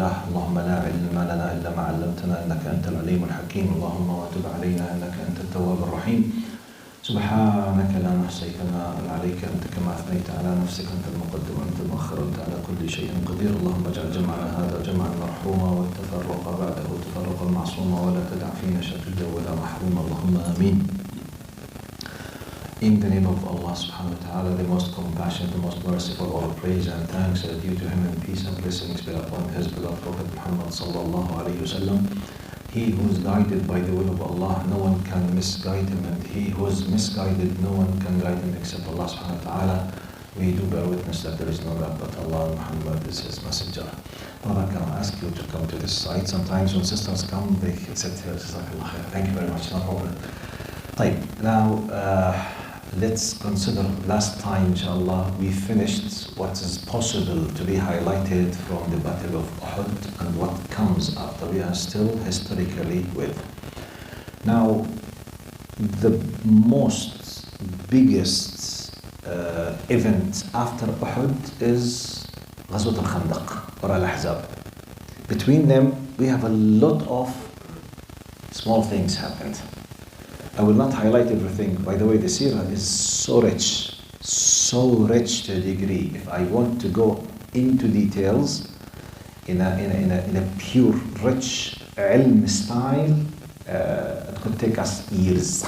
الله. اللهم لا علم لنا إلا ما علمتنا إنك أنت العليم الحكيم. اللهم وتب علينا إنك أنت التواب الرحيم. سبحانك لا نحصي ثناء عليك أنت كما أثنيت على نفسك. أنت المقدم وأنت المؤخر وأنت على كل شيء قدير. اللهم اجعل جمعنا هذا جمعا مرحوما والتفرق بعده تفرقا معصوما ولا تدع فينا شقيا ولا محروما. اللهم آمين. In the name of Allah subhanahu wa ta'ala, the most compassionate, the most merciful, all praise and thanks are due to him, and peace and blessings be upon his beloved Prophet Muhammad sallallahu alayhi wa sallam. He who is guided by the will of Allah, no one can misguide him, and he who is misguided, no one can guide him except Allah subhanahu wa ta'ala. We do bear witness that there is no God but Allah, and Muhammad is his messenger. Brother, can I ask you to come to this side? Sometimes when sisters come, they sit here. Thank you very much, no problem. Now, let's consider last time, inshallah, we finished what is possible to be highlighted from the Battle of Uhod and what comes after. We are still historically with. Now, the most biggest event after Uhod is Ghazwat al-Khandaq or al-Ahzab. Between them, we have a lot of small things happened. I will not highlight everything. By the way, the Seerah is so rich to a degree. If I want to go into details in a pure, rich ilm style, it could take us years.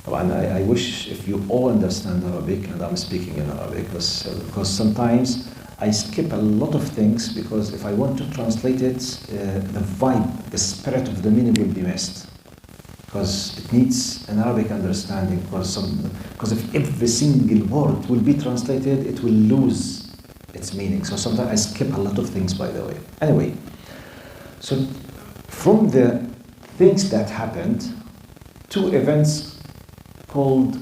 And I wish if you all understand Arabic, and I'm speaking in Arabic, because sometimes I skip a lot of things, because if I want to translate it, the vibe, the spirit of the meaning will be missed. Because it needs an Arabic understanding, because if every single word will be translated, it will lose its meaning. So sometimes I skip a lot of things, by the way. Anyway, so from the things that happened, two events called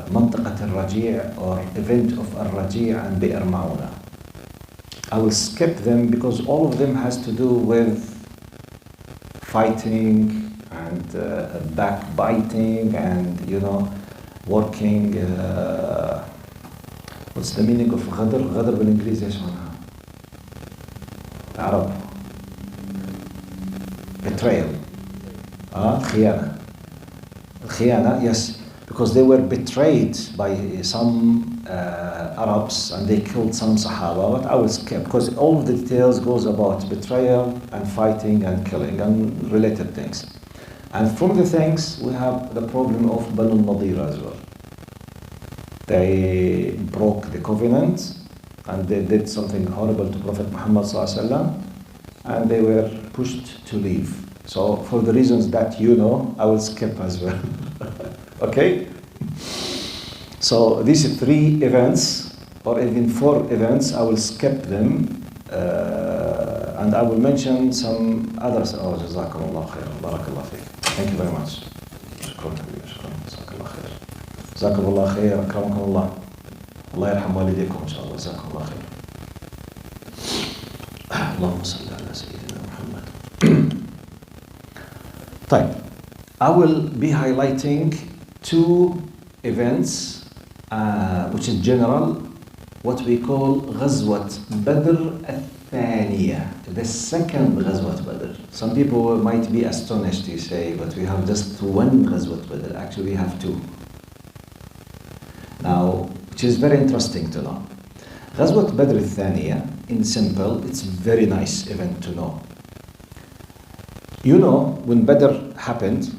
منطقة الرجيع, or event of الرجيع and بئر معونة. I will skip them because all of them has to do with fighting and backbiting and, working. What's the meaning of غدر? غدر بالإنجليزي إيش معناها؟ العرب. Betrayal. الخيانة, yes, because they were betrayed by some Arabs and they killed some Sahaba, but I will skip because all of the details goes about betrayal and fighting and killing and related things. And from the things, we have the problem of Banu Nadir as well. They broke the covenant and they did something horrible to Prophet Muhammad ﷺ, and they were pushed to leave. So for the reasons that you know, I will skip as well. Okay? So these three events, or even four events, I will skip them, and I will mention some others. Oh, jazakumullah khair, barakallah fiik. Thank you very much. Shukran, jazakumullah khair. Jazakumullah khair, akramakumullah. Allah yarham walidaykum, inshallah. Jazakumullah khair. Allahumma salli ala Sayyidina Muhammad. I will be highlighting two events, which is general, what we call غزوة بدر الثانية, the second غزوة بدر. Some people might be astonished to say, but we have just one غزوة بدر. Actually, we have two. Now, which is very interesting to know. غزوة بدر الثانية, in simple, it's very nice event to know. You know, when Badr happened,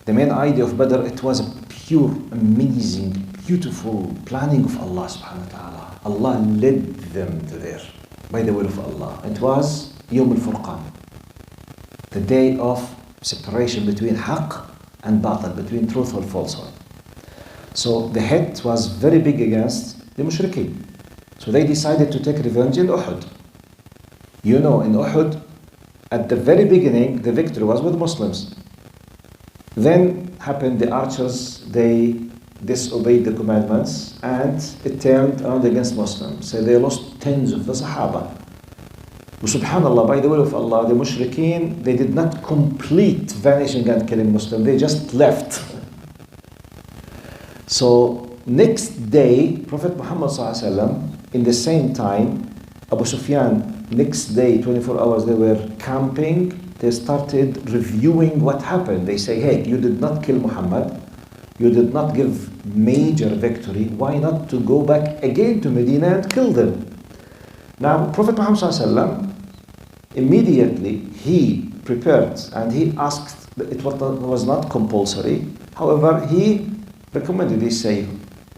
the main idea of Badr, it was a pure, amazing, beautiful planning of Allah subhanahu wa ta'ala. Allah led them to there by the will of Allah. It was Yawm al-Furqan, the day of separation between haqq and batil, between truth and falsehood. So the hit was very big against the mushrikeen. So they decided to take revenge in Uhud. You know, in Uhud, at the very beginning, the victory was with Muslims. Then happened the archers, they disobeyed the commandments and it turned around against Muslims. So they lost tens of the Sahaba. Subhanallah, by the will of Allah, the mushrikeen, they did not complete vanishing and killing Muslims, they just left. So next day, Prophet Muhammad ﷺ, in the same time, Abu Sufyan, next day, 24 hours, they were camping. They started reviewing what happened. They say, hey, you did not kill Muhammad. You did not give major victory. Why not to go back again to Medina and kill them? Now, Prophet Muhammad ﷺ, immediately he prepared and he asked, it was not compulsory. However, he recommended, he say,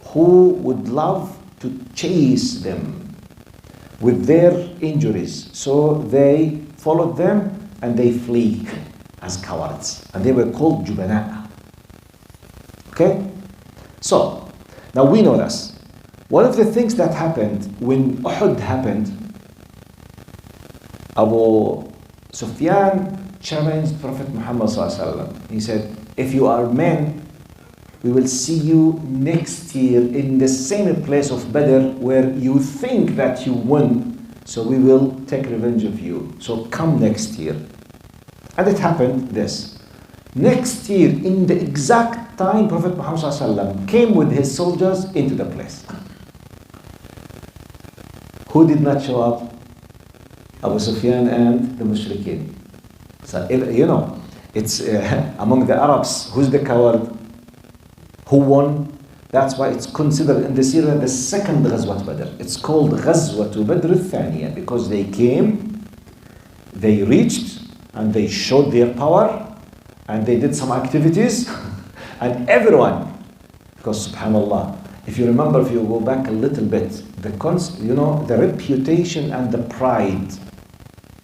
who would love to chase them with their injuries? So they followed them and they flee as cowards. And they were called Jubana. Okay? So, now we know this. One of the things that happened when Uhud happened, Abu Sufyan challenged Prophet Muhammad ﷺ. He said, if you are men, we will see you next year in the same place of Badr where you think that you won, so we will take revenge of you. So come next year. And it happened this. Next year, in the exact time, Prophet Muhammad ﷺ came with his soldiers into the place. Who did not show up? Abu Sufyan and the Mushrikeen. So, you know, it's among the Arabs, who's the coward? Who won? That's why it's considered in the Seerah the second Ghazwat Badr. It's called Ghazwat Badr al-Thaniya because they came, they reached, and they showed their power, and they did some activities, and everyone, because subhanallah, if you remember, if you go back a little bit, the reputation and the pride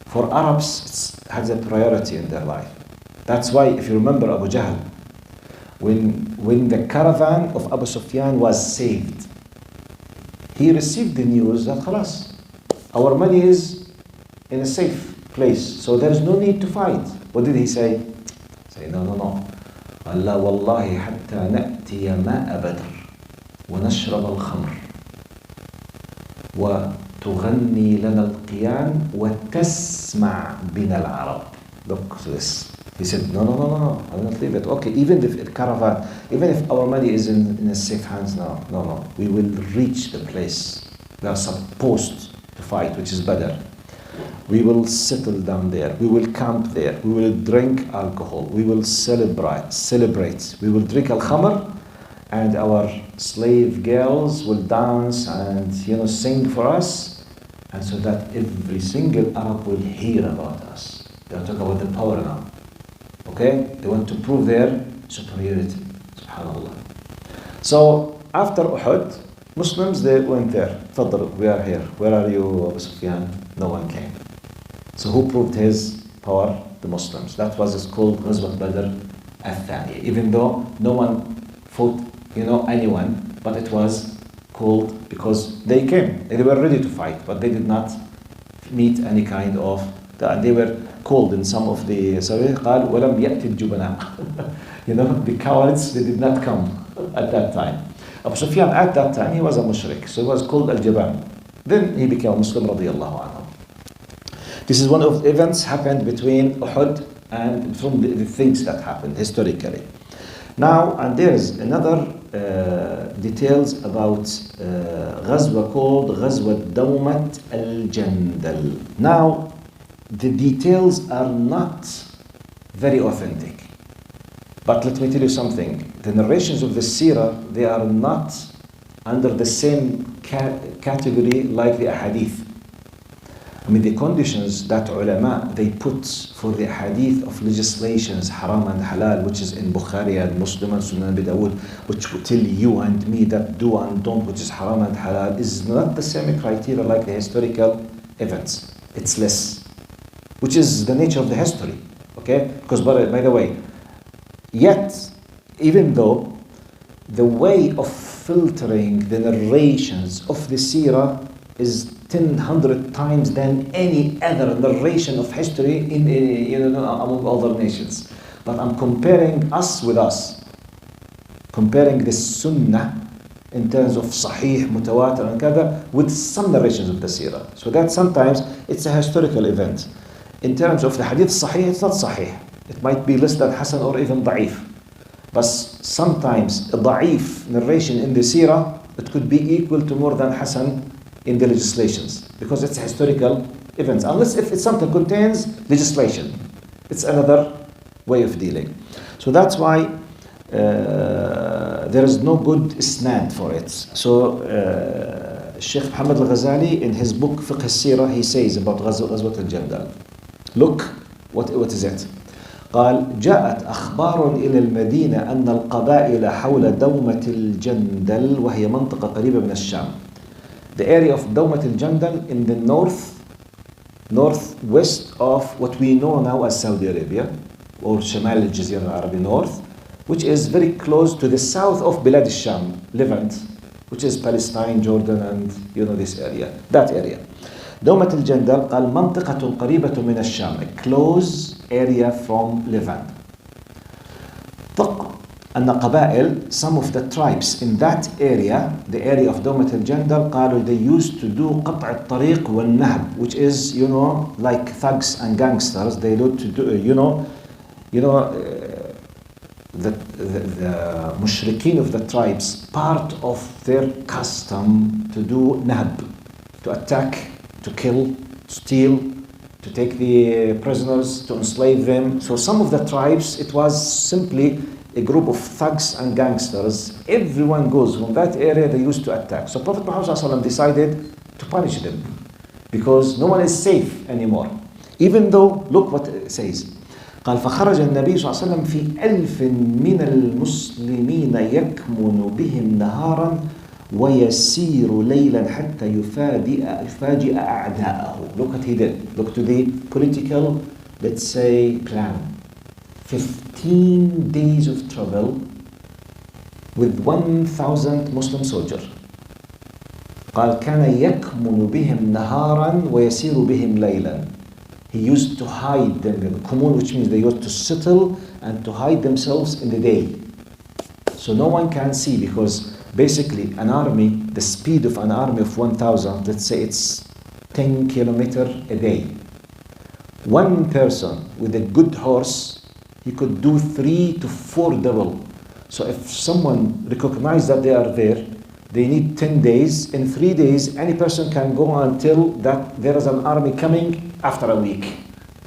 for Arabs has a priority in their life. That's why, if you remember Abu Jahl, when the caravan of Abu Sufyan was saved, he received the news that khalas, our money is in a safe place, so there is no need to fight. What did he say? Say, no. Allah wallahi hatta na'tiya ma'a badr wa nashrab al-khamr wa tughanni lana al-qiyan wa tasma' bina al-arab. Look to this. He said, no, I will not leave it. Okay, even if the caravan, even if our money is in a safe hands now, no, we will reach the place we are supposed to fight, which is Badr. We will settle down there. We will camp there. We will drink alcohol. We will celebrate. We will drink al-khamr, and our slave girls will dance and sing for us, and so that every single Arab will hear about us. They are talking about the power now. Okay? They want to prove their superiority. Subhanallah. So after Uhud, Muslims, they went there. Fadl, we are here. Where are you, Abu Sufyan? No one came. So who proved his power? The Muslims. That was called Ghazwat Badr al-Thaniya. Even though no one fought, anyone, but it was called because they came. They were ready to fight, but they did not meet any kind of. They were called in some of the Surah, قال ولم يأتي الجبناء. The cowards, they did not come at that time. Abu Sufyan at that time, he was a mushrik, so he was called al-Jaban. Then he became a Muslim radiyallahu anhu. This is one of the events happened between Uhud and from the things that happened historically. Now, and there is another details about Ghazwa called Ghazwa Dawmat al-Jandal. Now, the details are not very authentic. But let me tell you something. The narrations of the Seerah, they are not under the same category like the Ahadith. The conditions that ulama, they put for the Hadith of legislations, haram and halal, which is in Bukhari and Muslim and Sunan Abi Dawud, which will tell you and me that do and don't, which is haram and halal, is not the same criteria like the historical events. It's less, which is the nature of the history. Okay? Because by the way, yet, even though the way of filtering the narrations of the Seerah is 100 times than any other narration of history among other nations. But I'm comparing us with us. Comparing the Sunnah in terms of Sahih, Mutawatir and Kada with some narrations of the Seerah. So that sometimes it's a historical event. In terms of the Hadith Sahih, it's not Sahih. It might be less than Hasan or even Da'if. But sometimes a Da'if narration in the Seerah, it could be equal to more than Hasan in the legislations. because it's historical events. Unless if it's something contains legislation, it's another way of dealing. So that's why there is no good isnad for it. So Sheikh Muhammad al-Ghazali in his book Fiqh al-Seerah, he says about غزوة الجندل. Look, what is it? قال جاءت أخبار إلى المدينة أن القبائل حول دومة الجندل وهي منطقة قريبة من الشام. The area of دومة الجندل in the northwest of what we know now as Saudi Arabia, or شمال الجزيرة العربية, north, which is very close to the south of بلاد الشام, Levant, which is Palestine, Jordan, and this area, that area. دومة الجندل قال منطقة قريبة من الشام, a close area from Levant. أن قبائل, some of the tribes in that area, the area of دومة الجندل, قالوا they used to do قطع الطريق والنهب, which is like thugs and gangsters. They used to do the mushrikeen of the tribes, part of their custom to do nahb, to attack, to kill, to steal, to take the prisoners, to enslave them. So some of the tribes, it was simply a group of thugs and gangsters. Everyone goes from that area, they used to attack. So Prophet Muhammad ﷺ decided to punish them because no one is safe anymore. Even though, look what it says. قال فخرج النبي صلى الله عليه وسلم في 1000 من المسلمين يكمن بهم نهارا ويسير ليلا حتى يفاجئ أعداءه. Look what he did. Look to the political, let's say, plan. 15 days of travel with 1,000 Muslim soldiers. قال كان يكمن بهم نهارا ويسير بهم ليلا. He used to hide them, kumun, which means they used to settle and to hide themselves in the day. So no one can see, because basically an army, the speed of an army of 1,000, let's say it's 10 kilometers a day. One person with a good horse, he could do 3 to 4 double. So if someone recognizes that they are there, they need 10 days. In 3 days, any person can go until that there is an army coming after a week.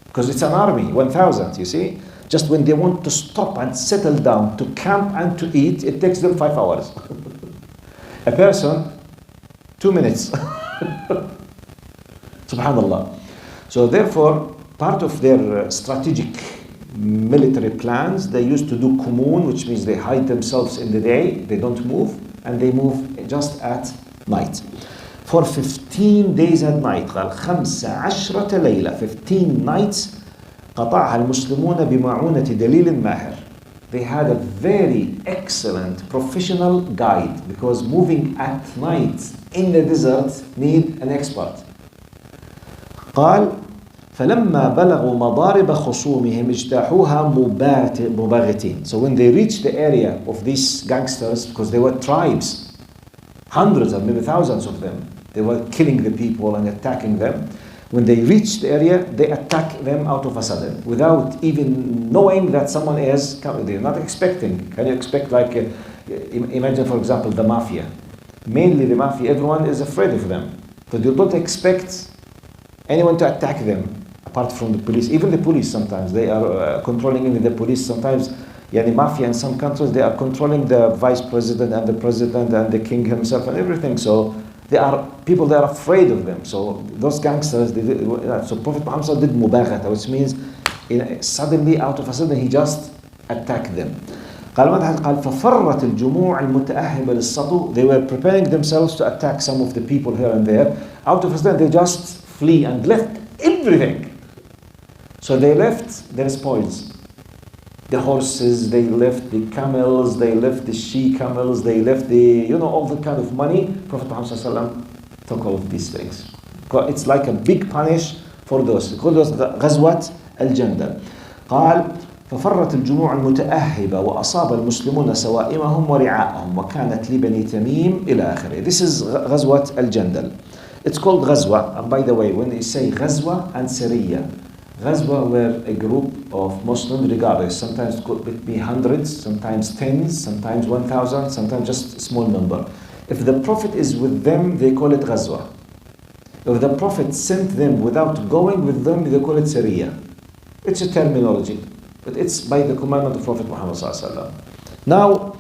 Because it's an army, 1,000, you see. Just when they want to stop and settle down, to camp and to eat, it takes them 5 hours. A person, 2 minutes. Subhanallah. So therefore, part of their strategic military plans, they used to do kumun, which means they hide themselves in the day, they don't move, and they move just at night. For 15 days and night, قال 15 ليلة, 15 nights, قطعها المسلمون بمعونة دليل ماهر. They had a very excellent professional guide, because moving at night in the desert need an expert. قال فلما بلغوا مضارب خصومهم اجتاحوها مباغتين. So when they reached the area of these gangsters, because they were tribes, hundreds and maybe thousands of them, they were killing the people and attacking them. When they reached the area, they attack them out of a sudden, without even knowing that someone is coming. They're not expecting. Can you expect, like, imagine for example the mafia. Mainly the mafia, everyone is afraid of them. So you don't expect anyone to attack them, apart from the police. Even the police sometimes, they are controlling even the police. Sometimes, the mafia in some countries, they are controlling the vice president and the president and the king himself and everything. So they are people that are afraid of them. So those gangsters, so Prophet Muhammad did mubaghata, which means suddenly, out of a sudden, he just attacked them. قال ففرت الجموع المتأهبة للسطو. They were preparing themselves to attack some of the people here and there. Out of a sudden, they just flee and left everything. So they left their spoils. The horses, they left the camels, they left the she-camels, they left the, all the kind of money. Prophet Muhammad ﷺ took all of these things. It's like a big punish for those. They call those غزوة الجندل. قال ففرت الجموع المتأهبة وأصاب المسلمون سوائمهم ورعاءهم وكانت لبني تميم إلى آخره. This is غزوة الجندل. It's called غزوة. And by the way, when they say غزوة and سرية, Ghazwa were a group of Muslims, regardless. Sometimes it could be hundreds, sometimes tens, sometimes 1,000, sometimes just a small number. If the Prophet is with them, they call it Ghazwa. If the Prophet sent them without going with them, they call it Seerah. It's a terminology, but it's by the commandment of Prophet Muhammad sallallahu alaihi wasallam. Now,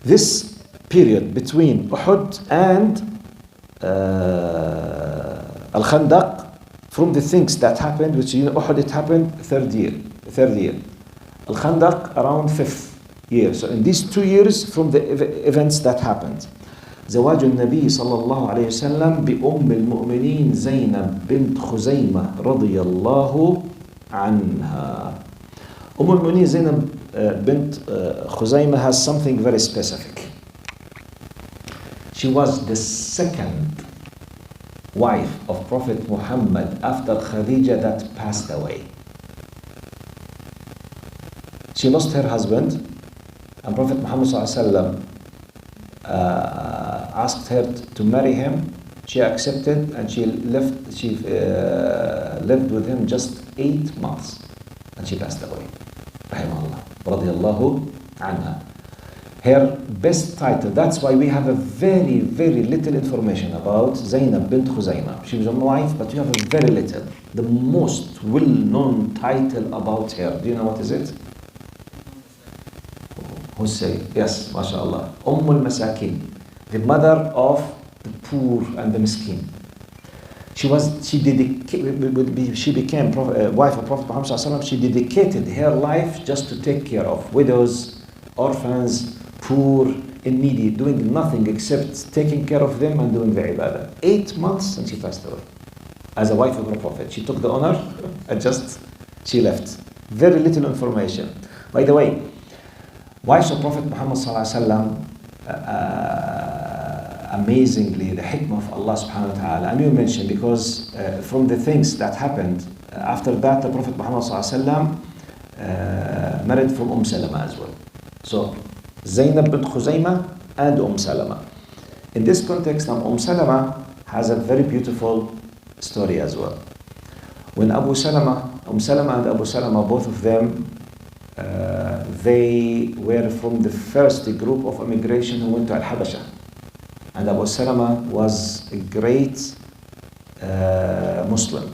this period between Uhud and Al-Khandaq, from the things that happened, which Uhud it happened third year. Al-Khandaq around 5th year. So in these 2 years from the events that happened. زواج النبي صلى الله عليه وسلم بأم المؤمنين زينب بنت خزيمة رضي الله عنها. المؤمنين زينب bint Khuzaymah has something very specific. She was the second wife of Prophet Muhammad after Khadija that passed away. She lost her husband, and Prophet Muhammad asked her to marry him. She accepted, and she lived with him just 8 months, and she passed away. Rahimahullah, radiyallahu anha. Her best title, that's why we have a very, very little information about Zainab bint Khuzaymah. She was a wife, but we have a very little. The most well-known title about her, do you know what is it? Who's say? Yes, mashallah. al-Masakin, the mother of the poor and the miskin. She became wife of Prophet Muhammad sallallahu alaihi wasallam. She dedicated her life just to take care of widows, orphans, poor, and needy, doing nothing except taking care of them and doing the ibadah. 8 months and she passed away. As a wife of the Prophet, she took the honor and she left. Very little information. By the way, wives of Prophet Muhammad sallallahu alaihi wasallam, amazingly, the hikmah of Allah subhanahu wa ta'ala, and you mentioned, because from the things that happened after that, the Prophet Muhammad sallallahu alaihi wasallam married from Salama as well. So Zainab bint Khuzaymah and Salama. In this context, Salama has a very beautiful story as well. When Salama and Abu Salama, both of them, they were from the first group of immigration who went to Al-Habasha. And Abu Salama was a great Muslim.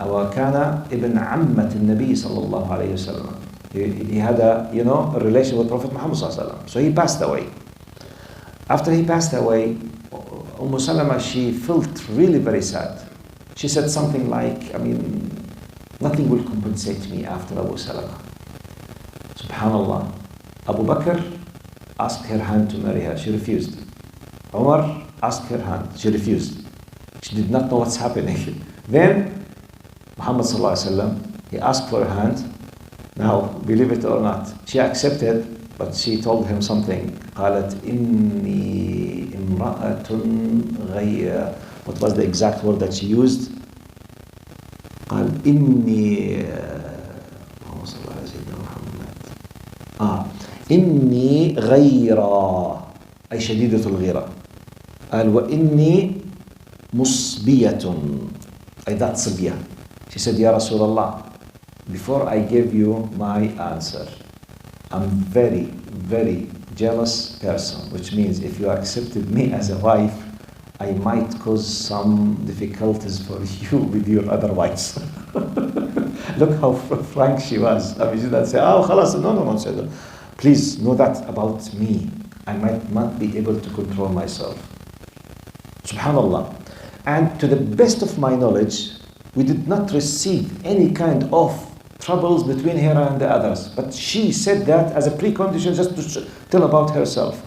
وكان ابن عمة النبي صلى الله عليه وسلم. He had a relation with Prophet Muhammad sallallahu alaihi wasallam. So he passed away. After he passed away, Salama, she felt really very sad. She said something like, nothing will compensate me after Abu Salama. Subhanallah. Abu Bakr asked her hand to marry her. She refused. Umar asked her hand. She refused. She did not know what's happening. Then Muhammad sallallahu alaihi wasallam, he asked for her hand. Now, believe it or not, she accepted, but she told him something. قالت إني امرأة غير. What was the exact word that she used? قال إني إني غيرة، أي شديدة الغيرة. قال وإني مصبية، أي ذات صبية. She said, Ya Rasulullah, before I give you my answer, I'm very, very jealous person, which means if you accepted me as a wife, I might cause some difficulties for you with your other wives. Look how frank she was. She didn't say, خلاص, no. Please know that about me. I might not be able to control myself. Subhanallah. And to the best of my knowledge, we did not receive any kind of troubles between her and the others. But she said that as a precondition just to tell about herself.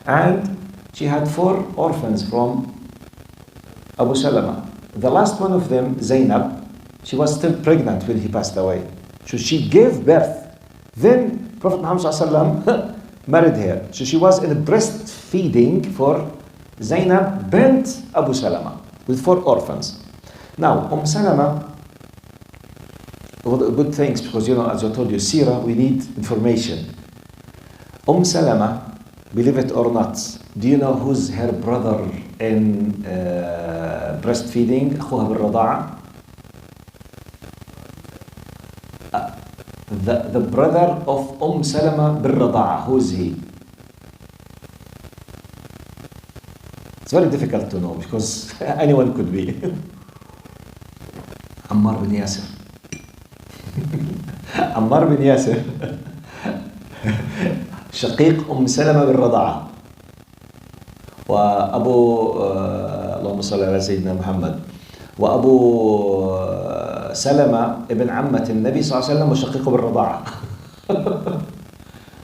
And she had 4 orphans from Abu Salama. The last one of them, Zainab, she was still pregnant when he passed away. So she gave birth. Then Prophet Muhammad ﷺ married her. So she was in a breastfeeding for Zainab bint Abu Salama with 4 orphans. Now, Salama, good things, because as I told you, Seerah, we need information. Salama, believe it or not, do you know who's her brother in breastfeeding? أخوها بالرضاعة. The brother of Salama بالرضاعة, who is he? very difficult to know because anyone could be. Ammar bin Yasir. Ammar bin Yasir. شقيق سلمة بالرضاعة. وأبو اللهم صل على سيدنا محمد. وأبو سلمة ابن عمة النبي صلى الله عليه وسلم وشقيقه بالرضاعة.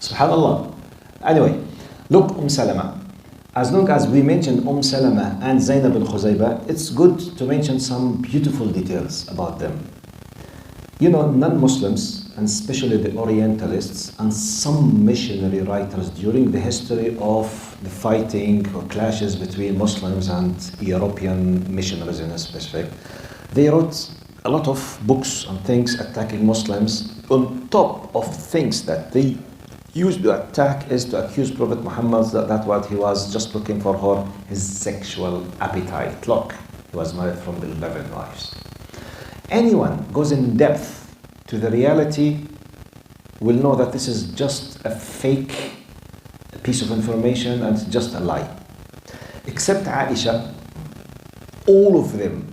سبحان الله. Anyway, look, Salama. As long as we mentioned Salama and Zainab bin Khuzayba, it's good to mention some beautiful details about them. You know, non-Muslims, and especially the Orientalists, and some missionary writers during the history of the fighting or clashes between Muslims and European missionaries in a specific, they wrote a lot of books and things attacking Muslims. On top of things that they used to attack is to accuse Prophet Muhammad that what he was just looking for her, his sexual appetite. Look, he was married from 11 wives. Anyone goes in depth to the reality will know that this is just a fake piece of information and just a lie. Except Aisha, all of them,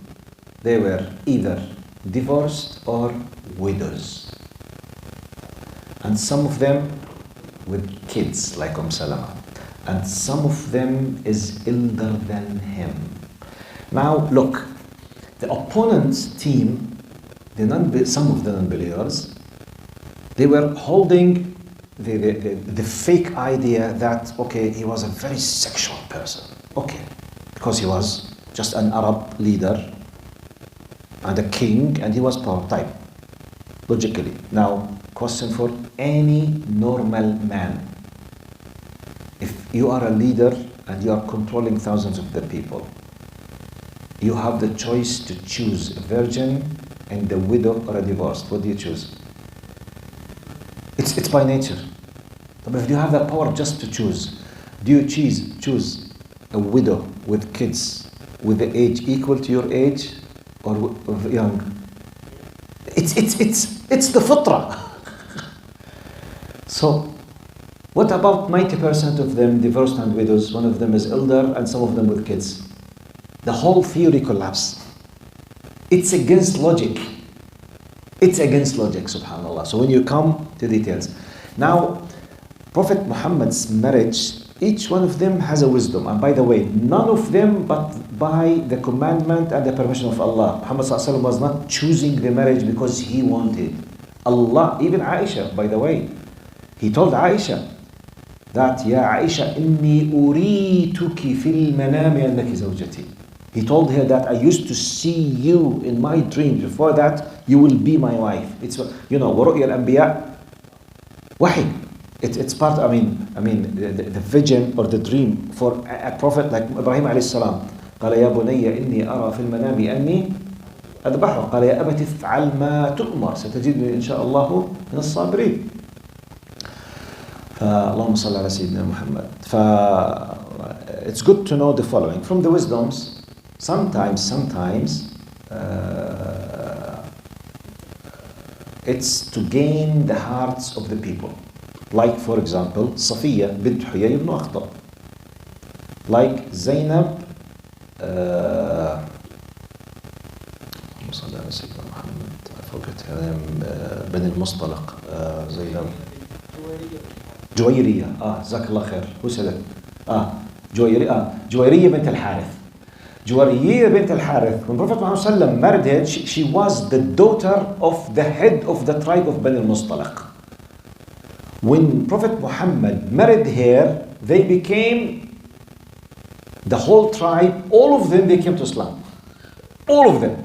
they were either divorced or widows. And some of them with kids like Salama. And some of them is elder than him. Now look, the opponent's team, some of the non-believers, they were holding the fake idea that, okay, he was a very sexual person. Okay, because he was just an Arab leader and a king and he was power type, logically. Now, question for any normal man. If you are a leader and you are controlling thousands of the people, you have the choice to choose a virgin and a widow or a divorced. What do you choose? It's by nature. But if you have the power just to choose, do you choose a widow with kids with the age equal to your age or young? It's the fitrah. So, what about 90% of them divorced and widows? One of them is elder and some of them with kids. The whole theory collapsed. It's against logic. It's against logic, subhanAllah. So when you come to details. Now, Prophet Muhammad's marriage, each one of them has a wisdom. And by the way, none of them but by the commandment and the permission of Allah. Muhammad ﷺ was not choosing the marriage because he wanted. Allah, even Aisha, by the way, he told Aisha that, Ya Aisha, inni urituki fil manami annaki zawjati. He told her that I used to see you in my dreams. Before that, you will be my wife. It's, you know, وَرُؤْيَا الْأَنْبِيَاء wahi. It's part, the vision or the dream for a prophet like Ibrahim alayhi salam. قال يا بني إني أرى في المنام أني أذبحه. قال يا أبت افعل ما تؤمر ستجدني إن شاء الله من الصابرين. اللهم صل على سيدنا محمد. It's good to know the following from the wisdoms. Sometimes it's to gain the hearts of the people. Like, for example, Safiya bint Huyay ibn Akhtar. Like Zainab, I forget her name, bin al-Mustalaq, Zainab. جويرية. جزاك الله خير. Who said it? جويرية بنت الحارث. جويرية بنت الحارث. When Prophet Muhammad sallallahu alaihi wasallam married her, she was the daughter of the head of the tribe of Bani al-Mustalaq. When Prophet Muhammad married her, they became the whole tribe. All of them, they came to Islam. All of them.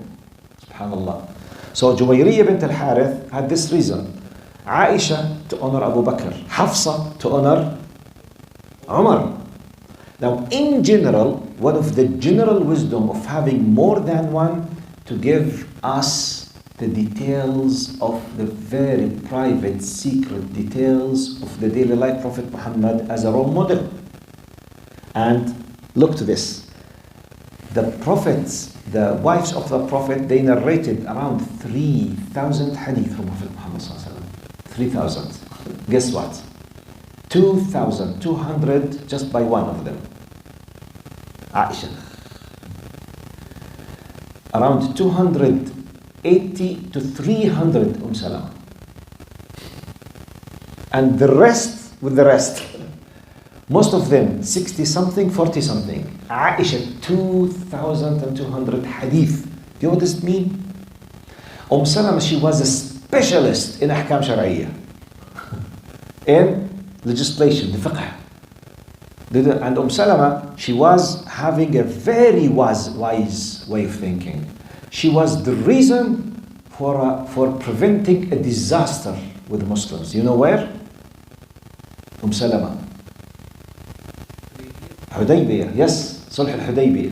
Subhanallah. So Juwayriyah bint al-Harith had this reason. Aisha to honor Abu Bakr. Hafsa to honor Umar. Now, in general, one of the general wisdom of having more than one to give us the details of the very private, secret details of the daily life Prophet Muhammad as a role model. And look to this. The prophets, the wives of the Prophet, they narrated around 3,000 hadith from Prophet Muhammad 3,000. Guess what? 2,200 just by one of them. Aisha. Around 280 to 300 Salama. And the rest with the rest. Most of them 60 something, 40 something. Aisha 2,200 hadith. Do you know what this means? Salama, she was a specialist in ahkam shar'iyya. In legislation, the fiqh. And Salama, she was having a very wise way of thinking. She was the reason for preventing a disaster with the Muslims. You know where? Salama. Hudaybiyah, yes, Sulh al-Hudaybiyah.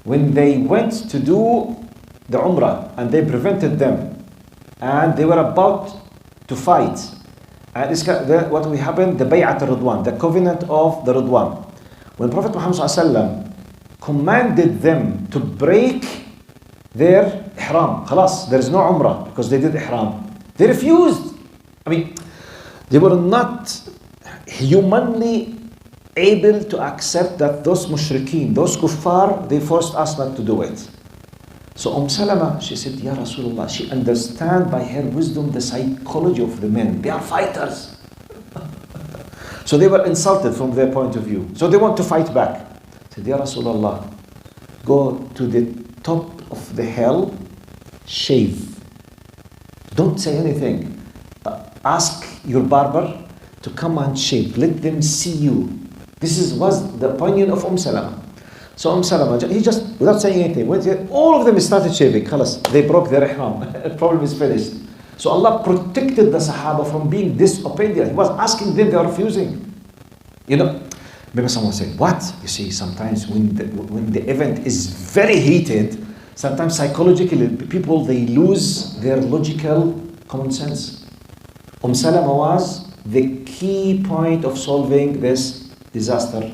When they went to do the Umrah and they prevented them and they were about to fight. And what will happen? The Bay'at al-Ridwan, the covenant of the Ridwan. When Prophet Muhammad ﷺ commanded them to break their ihram, khalas, there is no Umrah because they did ihram. They refused. I mean, they were not humanly able to accept that those mushrikeen, those kuffar, they forced us not to do it. So Salama, she said, Ya Rasulullah, she understands by her wisdom the psychology of the men. They are fighters. So they were insulted from their point of view. So they want to fight back. She said, Ya Rasulullah, go to the top of the hill, shave. Don't say anything. Ask your barber to come and shave. Let them see you. This was the opinion of Salama. So Salama, he just, without saying anything, all of them started shaving. Khalas, they broke their ihram. The problem is finished. So Allah protected the Sahaba from being disobedient. He was asking them, they are refusing. You know, maybe someone said, what? You see, sometimes when the event is very heated, sometimes psychologically people, they lose their logical common sense. Salama was the key point of solving this disaster.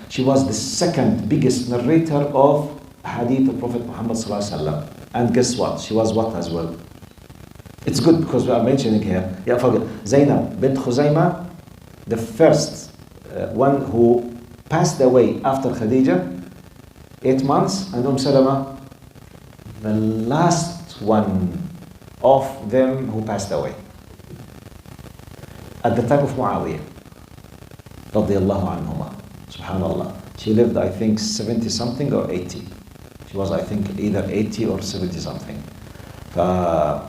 She was the second biggest narrator of hadith of Prophet Muhammad ﷺ. And guess what? She was what as well? It's good because we are mentioning here. Yeah, forget. Zainab bint Khuzaymah, the first one who passed away after Khadija, 8 months, and Salama, the last one of them who passed away. At the time of Muawiyah, radiyallahu anhuma. Subhanallah. She lived, I think, 70 something or 80. She was, I think, either 80 or 70 something. Allahumma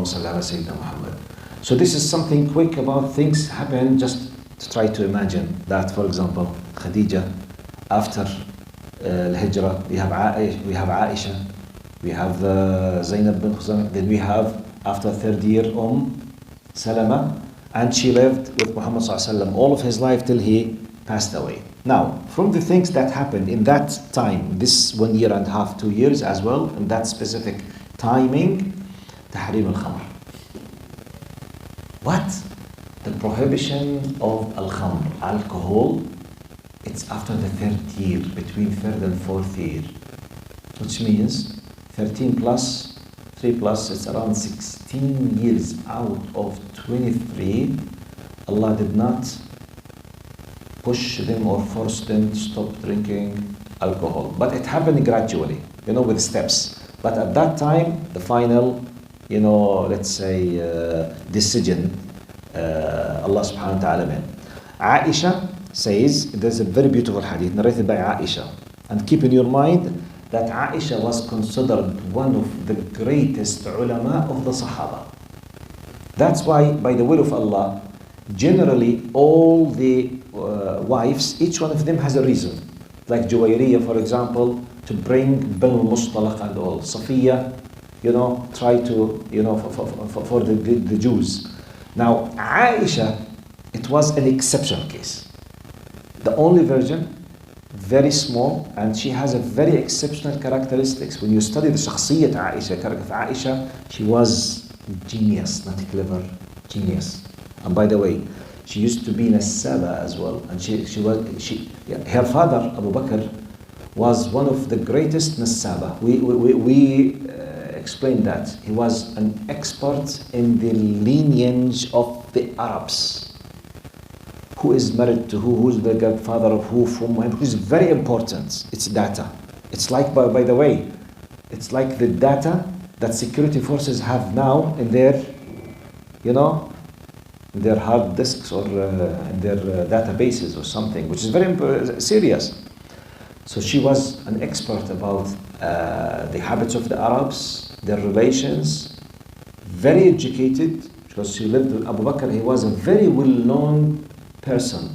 salli ala Sayyidina Muhammad. So this is something quick about things happen, just to try to imagine that, for example, Khadija, after Al-Hijrah, we have Aisha, we have Zainab bin Khuzaymah, then we have, after third year, Salama, and she lived with Muhammad ﷺ all of his life till he passed away. Now, from the things that happened in that time, this 1 year and a half, 2 years as well, in that specific timing, Tahrim al-Khamr. What? The prohibition of al-Khamr, alcohol, it's after the third year, between third and fourth year, which means 13 plus, 3 plus, it's around 16 years out of 23, Allah did not push them or force them to stop drinking alcohol. But it happened gradually, with steps. But at that time, the final, let's say, decision, Allah subhanahu wa ta'ala made. Aisha says, there's a very beautiful hadith narrated by Aisha. And keep in your mind that Aisha was considered one of the greatest ulama of the Sahaba. That's why, by the will of Allah, generally all the wives, each one of them has a reason. Like Juwayriyah, for example, to bring Banu Mustalaq and all. Safiya, try to, for the Jews. Now, Aisha, it was an exceptional case. The only virgin, very small, and she has a very exceptional characteristics. When you study the shakhsiyyat character of Aisha, she was genius, not clever, genius. And by the way, she used to be Nassaba as well. And her father, Abu Bakr, was one of the greatest Nassaba. We explained that. He was an expert in the lineage of the Arabs, who is married to who is the godfather of who, from when, which is very important. It's data. It's like, by the way, it's like the data that security forces have now in their, in their hard disks or in their databases or something, which is very serious. So she was an expert about the habits of the Arabs, their relations, very educated, because she lived with Abu Bakr. He was a very well-known person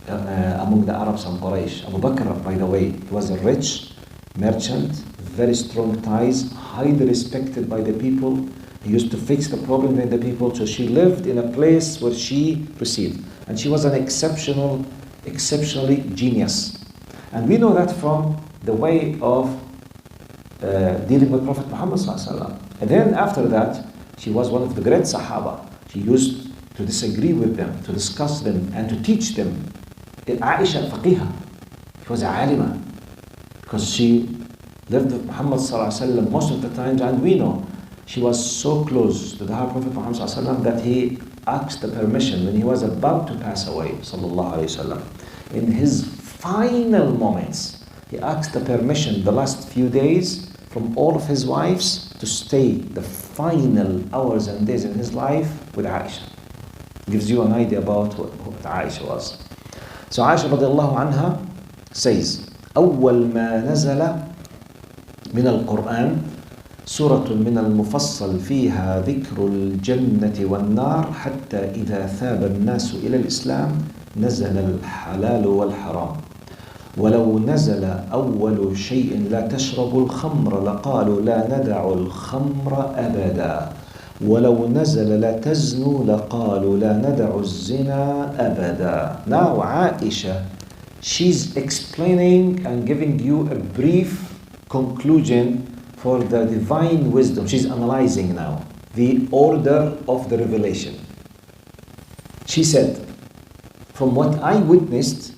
among the Arabs and Quraysh. Abu Bakr, by the way, was a rich merchant, very strong ties, highly respected by the people. He used to fix the problem with the people. So she lived in a place where she received. And she was an exceptionally genius. And we know that from the way of dealing with Prophet Muhammad ﷺ. And then after that, she was one of the great Sahaba. She used to disagree with them, to discuss them, and to teach them. Aisha al-Faqiha, she was a alima, because she lived with Muhammad ﷺ most of the times, and we know she was so close to the Prophet Muhammad ﷺ that he asked the permission when he was about to pass away, sallallahu alaihi wasallam. In his final moments, he asked the permission the last few days from all of his wives to stay the final hours and days in his life with Aisha. Gives you an idea about what Aisha was. So Aisha radiallahu anha says, أول ما نزل من القرآن سورة من المفصل فيها ذكر الجنة والنار حتى إذا ثاب الناس إلى الإسلام نزل الحلال والحرام ولو نزل أول شيء لا تشربوا الخمر لقالوا لا ندع الخمر أبدا ولو نزل لا تزنوا لقالوا لا ندع الزنا أبدا. Now Aisha, she's explaining and giving you a brief conclusion for the divine wisdom. She's analyzing now the order of the revelation. She said, from what I witnessed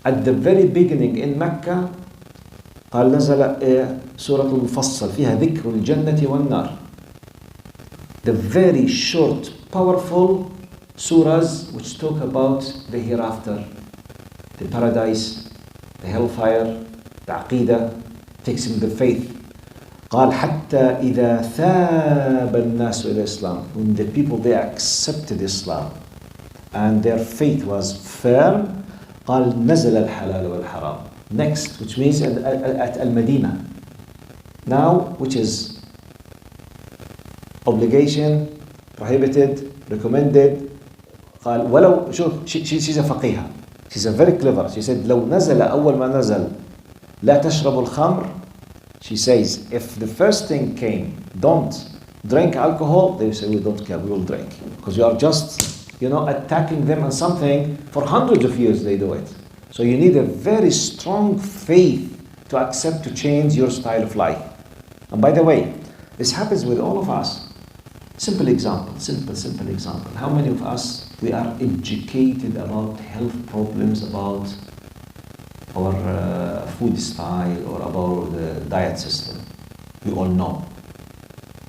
at the very beginning in Mecca, قال نزل سورة المفصل فيها ذكر الجنة والنار. The very short, powerful surahs which talk about the hereafter, the paradise, the hellfire, the aqidah, fixing the faith. قال حتى إذا ثاب الناس إلى الإسلام. When the people, they accepted Islam and their faith was firm, قال نزل الحلال والحرام. Next, which means at Al-Madinah. Now, which is obligation, prohibited, recommended. قال ولو شوف, she's a فقيهة. She's a very clever. She said لو نزل أول ما نزل لا تشرب الخمر. She says, if the first thing came, don't drink alcohol, they say, we don't care, we will drink. Because you are just, attacking them on something for hundreds of years they do it. So you need a very strong faith to accept to change your style of life. And by the way, this happens with all of us. Simple example. How many of us, we are educated about health problems, about our food style or about the diet system? We all know.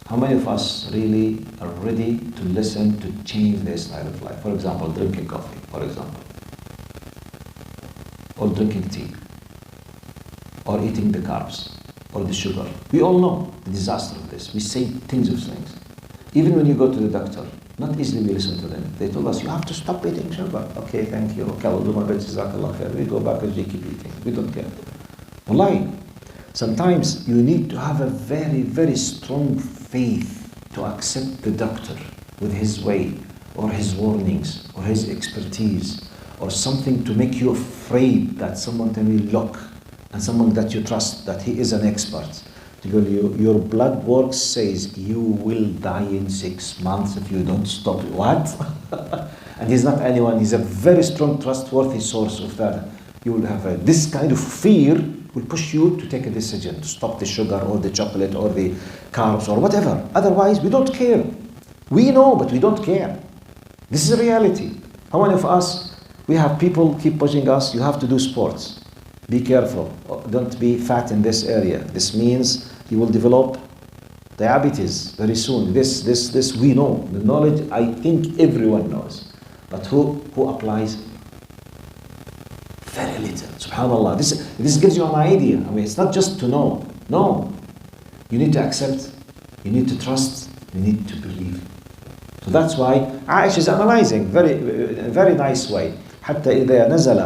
How many of us really are ready to listen to change their style of life? For example, drinking coffee, for example. Or drinking tea. Or eating the carbs. Or the sugar. We all know the disaster of this. We say things of things. Even when you go to the doctor, not easily we listen to them. They told us, you have to stop eating sugar. Okay, thank you. Okay, I'll do my best. Jazakallah khair. We go back and we keep eating. We don't care. Wallahi, sometimes you need to have a very, very strong faith to accept the doctor with his way, or his warnings, or his expertise, or something to make you afraid that someone can really look, and someone that you trust, that he is an expert. Your blood work says you will die in 6 months if you don't stop it. What? And he's not anyone, he's a very strong, trustworthy source of that. You will have this kind of fear will push you to take a decision to stop the sugar or the chocolate or the carbs or whatever. Otherwise, we don't care. We know, but we don't care. This is a reality. How many of us, we have people keep pushing us, you have to do sports. Be careful. Don't be fat in this area. This means you will develop diabetes very soon. This we know. The knowledge, I think everyone knows. But who applies? Very little. Subhanallah. This gives you an idea. I mean, it's not just to know. No. You need to accept. You need to trust. You need to believe. So that's why Aisha is analyzing very nice way. حتى إذا نزل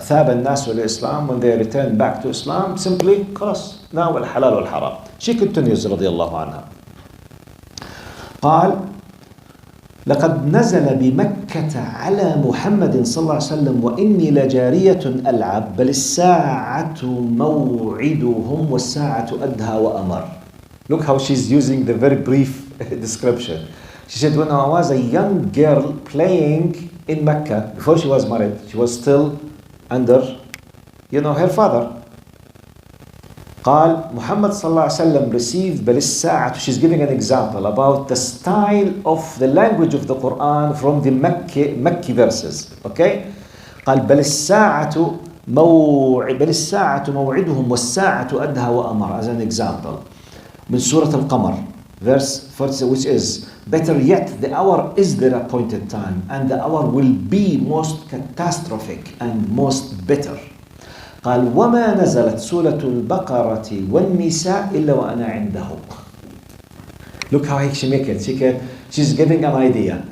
ثاب الناس للإسلام, when they return back to Islam, simply خلاص now الحلال والحرام. She continues رضي الله عنها. قال لقد نزل بمكة على محمد صلى الله عليه وسلم وإني لجارية ألعب بل الساعة موعدهم والساعة أدهى وأمر. Look how she's using the very brief description. She said, when I was a young girl playing in Mecca, before she was married, she was still under, her father. قال محمد صلى الله عليه وسلم received بل الساعة. She's giving an example about the style of the language of the Quran from the Mecca verses. Okay? قال بل الساعة موعدهم والساعة أدهى وأمر, as an example. من سورة القمر, verse 40, which is, better yet, the hour is their appointed time, and the hour will be most catastrophic and most bitter. قال وما نزلت سورة البقرة والنساء إلا وأنا عنده. Look how she make it. She's giving an idea.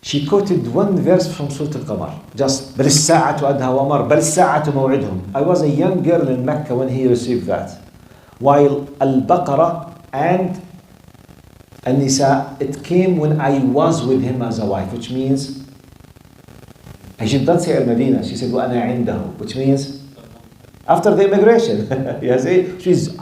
She quoted one verse from Surah Al-Qamar. Just بل الساعة أدهى وأمر بل الساعة موعدهم. I was a young girl in Mecca when he received that. While Al-Baqarah and An-Nisa, it came when I was with him as a wife, which means, and she did not say Al-Madinah, she said وَأَنَا عِنْدَهُ, which means after the immigration. You see, she's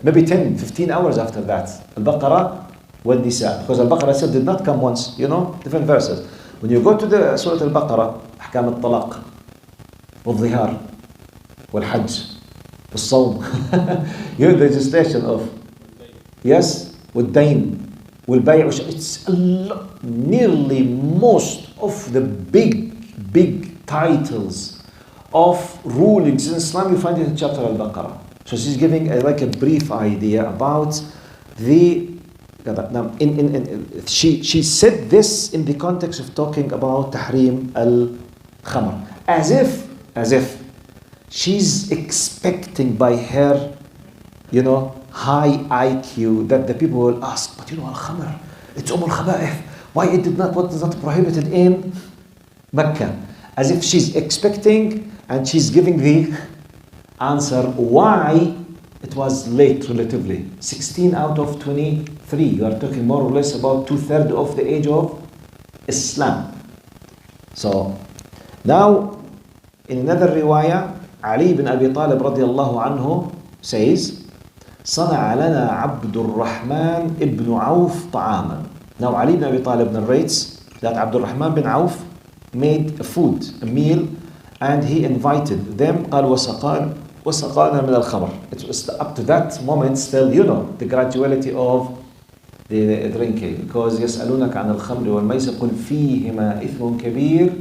maybe 10, 15 hours after that. Al-Baqarah wal-Nisa, because Al-Baqarah itself did not come once, different verses. When you go to the Surah Al-Baqarah, أحكام الطلاق والظهار والحج والصوم, the legislation of, yes, والدين والبيع, it's nearly most of the big titles of rulings in Islam you find it in chapter Al-Baqarah. So she's giving a brief idea about the. She said this in the context of talking about tahrim al-khamr, as if she's expecting by her, high IQ that the people will ask, but al-khamr, it's al-khaba'ith. Why what is not prohibited in Mecca? As if she's expecting, and she's giving the answer why it was late relatively. 16 out of 23. You are talking more or less about 2/3 of the age of Islam. So now in another riwayah, Ali ibn Abi Talib radiallahu anhu says, صنع لنا عبد الرحمن ibn Auf طعاما. Now Ali ibn Abi Talib narrates that Abdul Rahman bin Auf made a meal, and he invited them. قال وسقانا من الخمر. It was up to that moment still, the graduality of the drinking, because يسألونك عن الخمر والميسر قل فيهما إثم كبير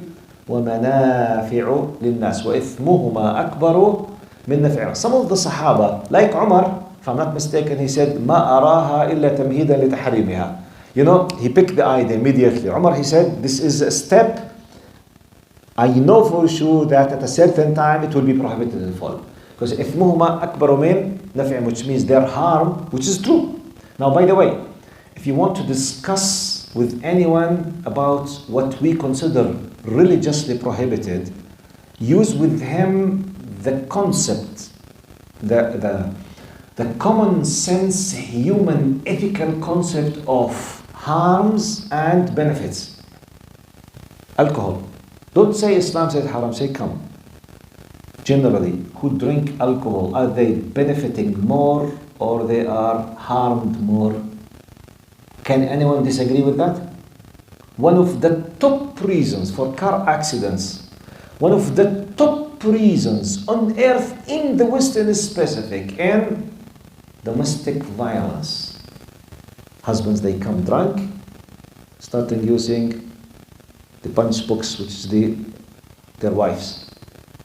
ومنافع للناس وإثمهما أكبر من نفعهما. Some of the Sahaba, like Umar, if I'm not mistaken, he said ما أراها إلا تمهيدا لتحريمها. He picked the idea immediately. Umar, he said, this is a step. I know for sure that at a certain time it will be prohibited in full. Because إثمهما أكبر من نفعهما, which means their harm, which is true. Now, by the way, if you want to discuss with anyone about what we consider religiously prohibited, use with him the concept, the common sense, human, ethical concept of harms and benefits. Alcohol. Don't say Islam says haram, say come. Generally, who drink alcohol, are they benefiting more or they are harmed more? Can anyone disagree with that? One of the top reasons for car accidents, one of the top reasons on earth in the Western specific, and domestic violence. Husbands, they come drunk, starting using the punch books, which is their wives.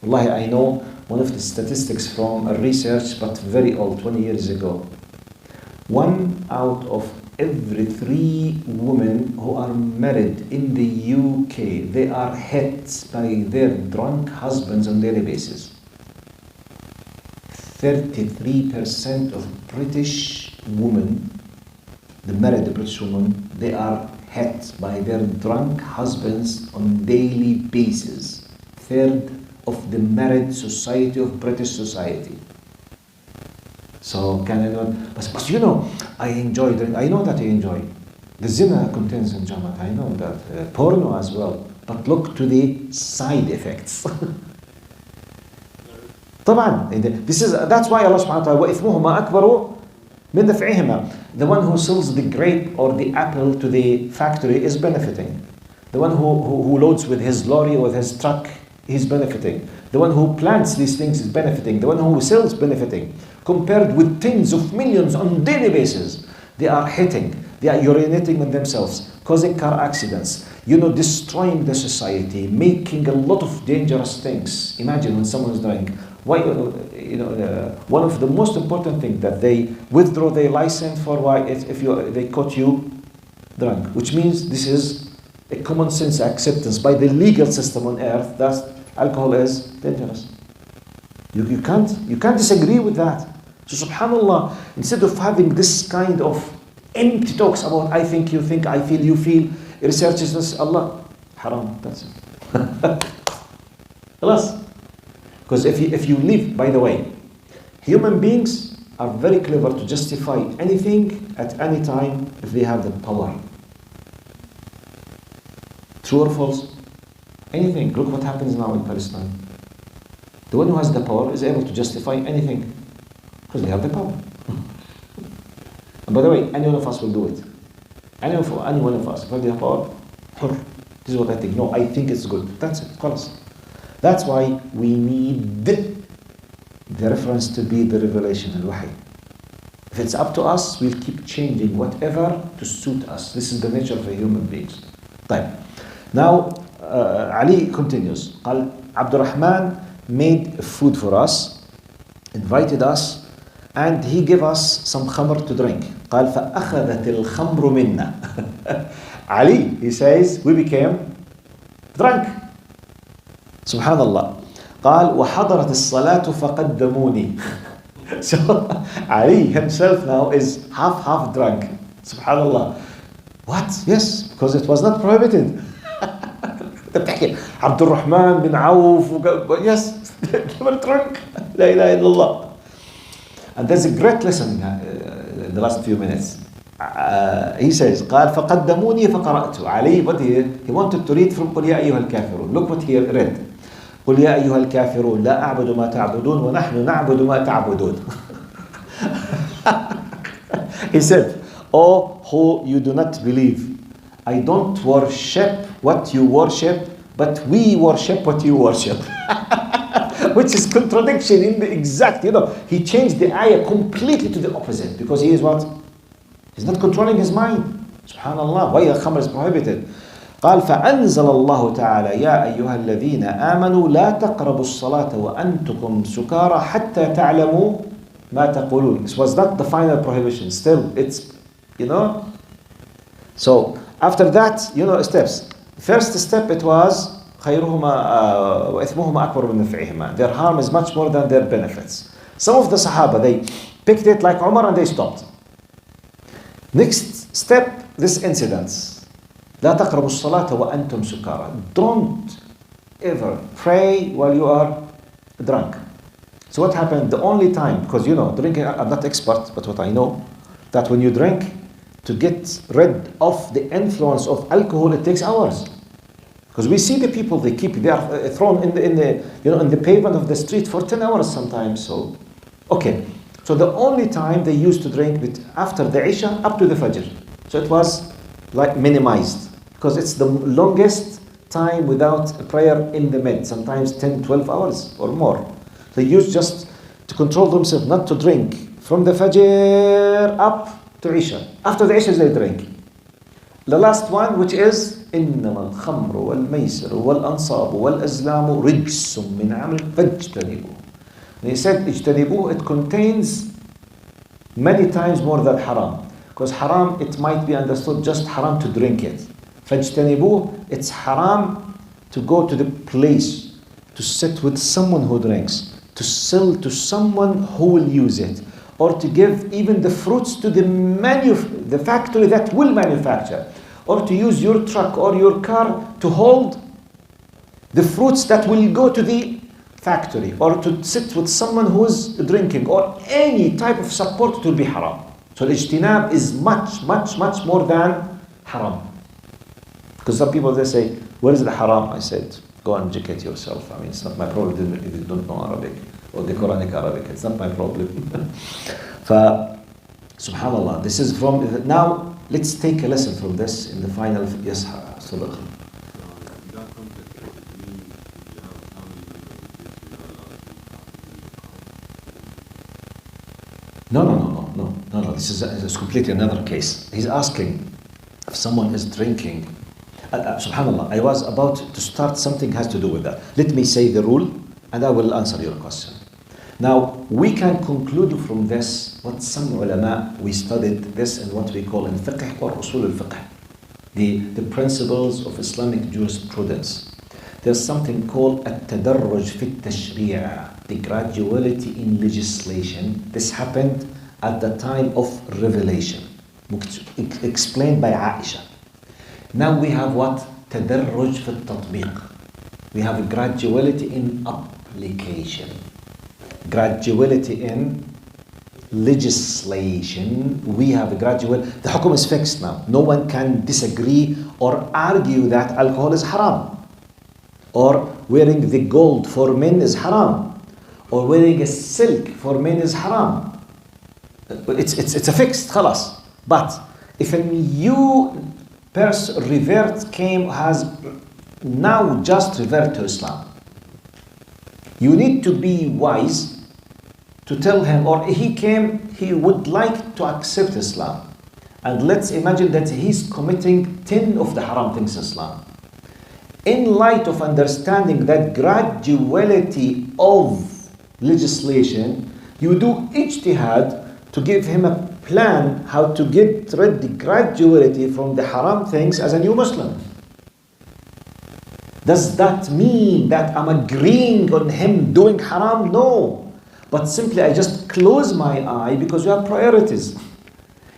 Wallahi, I know one of the statistics from a research, but very old, 20 years ago. 1 out of every 3 women who are married in the UK, they are hit by their drunk husbands on a daily basis. 33% of British women, the married British women, they are hit by their drunk husbands on daily basis. 1/3 of the married society of British society. So can I not? But you know, I enjoy drink. I know that you enjoy. The zina contains enjoyment. I know that porno as well. But look to the side effects. طبعا that's why Allah subhanahu wa ta'ala وإثمهما أكبر من نفعهما. The one who sells the grape or the apple to the factory is benefiting. The one who loads with his lorry or with his truck, he's benefiting. The one who plants these things is benefiting. The one who sells benefiting. Compared with tens of millions on daily basis, they are hitting, they are urinating on themselves, causing car accidents, destroying the society, making a lot of dangerous things. Imagine when someone is drunk. Why, one of the most important things that they withdraw their license for, why? If they caught you drunk, which means this is a common sense acceptance by the legal system on earth that alcohol is dangerous. You can't disagree with that. So subhanallah, instead of having this kind of empty talks about I think, you think, I feel, you feel, research is this, Allah, haram, that's it. Alas. Because if you live, by the way, human beings are very clever to justify anything at any time if they have the power. True or false? Anything. Look what happens now in Palestine. The one who has the power is able to justify anything because they have the power. And by the way, any one of us will do it. Any one of us, if they have power, this is what I think. No, I think it's good. That's it. خلاص. That's why we need the reference to be the revelation, al-wahy. If it's up to us, we'll keep changing whatever to suit us. This is the nature of a human beings. طيب. Now, Ali continues. قال, Abdurrahman made food for us, invited us, and he gave us some khamr to drink. قال فأخذت الخمر منا. Ali, he says, we became drunk. Subhanallah. قال وحضرت الصلاة فقدموني. So Ali himself now is half drunk. Subhanallah. What? Yes, because it was not prohibited. عبد الرحمن بن عوف. Yes, they were drunk. لا إله إلا الله. And there's a great lesson in the last few minutes. He says قال فقدموني فقرأت. Ali, what he wanted to read from قل يا أيها الكافرون. Look what he read. قل يا أيها الكافرون لا أعبد ما تعبدون ونحن نعبد ما تعبدون. He said, oh, who you do not believe, I don't worship what you worship, but we worship what you worship. Which is contradiction in the exact, he changed the ayah completely to the opposite, because he is what? He's not controlling his mind. Subhanallah, why the khamr is prohibited. قال فأنزل الله تعالى يا أيها الذين آمنوا لا تقربوا الصلاة وأنتم سكارى حتى تعلموا ما تقولون. This was not the final prohibition. Still, it's, So, after that, steps. First step, it was خيرهما وإثمهما أكبر من نفعهما. Their harm is much more than their benefits. Some of the Sahaba, they picked it like Umar and they stopped. Next step, this incident. لا تقربوا الصلاة وأنتم سكارى. Don't ever pray while you are drunk. So what happened? The only time, because drinking, I'm not expert, but what I know, that when you drink, to get rid of the influence of alcohol, it takes hours. Because we see the people, they are thrown in the pavement of the street for 10 hours sometimes. So, okay. So the only time they used to drink after the Isha up to the Fajr. So it was like minimized. Because it's the longest time without prayer in the mid, sometimes 10, 12 hours or more. They used just to control themselves not to drink from the Fajr up to Isha. After the Isha they drink. The last one, which is إنما الخمر والميسر والأنصاب والأزلام رجس من عمل فاجتنبوه. He said اجتنبوه, it contains many times more than haram. Because haram, it might be understood just haram to drink it. فاجتنبوه, it's haram to go to the place, to sit with someone who drinks, to sell to someone who will use it, or to give even the fruits to the factory that will manufacture, or to use your truck or your car to hold the fruits that will go to the factory, or to sit with someone who is drinking, or any type of support to be haram. So ijtinab is much, much, much more than haram. Because some people, they say, where is the haram? I said, go and educate yourself. I mean, it's not my problem if you don't know Arabic or the Quranic Arabic. It's not my problem. Subhanallah, this is from, now let's take a lesson from this in the final, yes, Sadaqah. No. This is completely another case. He's asking if someone is drinking. Subhanallah, I was about to start something has to do with that. Let me say the rule and I will answer your question. Now, we can conclude from this what some ulama, we studied this in what we call in fiqh or usul al-fiqh, the principles of Islamic jurisprudence. There's something called at-tadarruj fi at-tashri', the graduality in legislation. This happened at the time of revelation, explained by Aisha. Now we have what? Tadarruj fi at-tatbiq. We have graduality in application. Graduality in legislation. We have a gradual. The hukum is fixed now. No one can disagree or argue that alcohol is haram, or wearing the gold for men is haram, or wearing a silk for men is haram. It's a fixed, khalas. But if a new person has now just revert to Islam, you need to be wise to tell him, or he would like to accept Islam. And let's imagine that he's committing 10 of the haram things in Islam. In light of understanding that graduality of legislation, you do ijtihad to give him a plan how to get rid the graduality from the haram things as a new Muslim. Does that mean that I'm agreeing on him doing haram? No. But simply I just close my eye because we have priorities.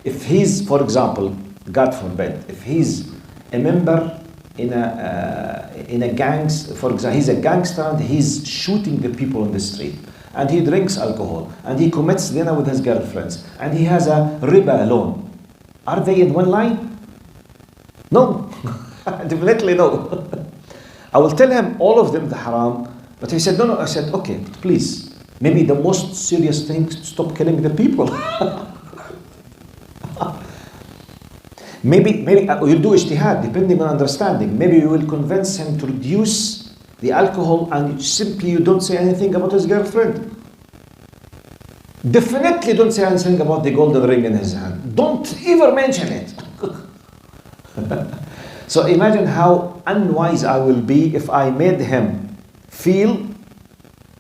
If he's, for example, God forbid, if he's a member in a gangs, for example, he's a gangster and he's shooting the people on the street, and he drinks alcohol, and he commits dinner with his girlfriends, and he has a riba loan. Are they in one line? No. Definitely no. I will tell him all of them the haram, but he said, no. I said, okay, please, maybe the most serious thing is to stop killing the people. Maybe you'll do ijtihad, depending on understanding. Maybe you will convince him to reduce the alcohol, and simply you don't say anything about his girlfriend. Definitely don't say anything about the golden ring in his hand. Don't ever mention it. So imagine how unwise I will be if I made him feel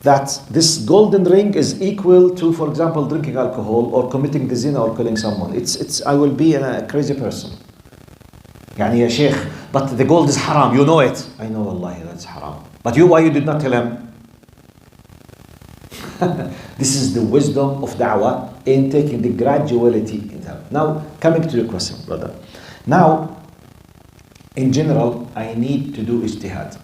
that this golden ring is equal to, for example, drinking alcohol or committing the zina or killing someone. I will be a crazy person. Yani ya Sheikh, but the gold is haram, you know it. I know, wallahi, that's haram. But why you did not tell him? This is the wisdom of da'wah in taking the graduality in that. Now, coming to your question, brother. Now, in general, I need to do ijtihad.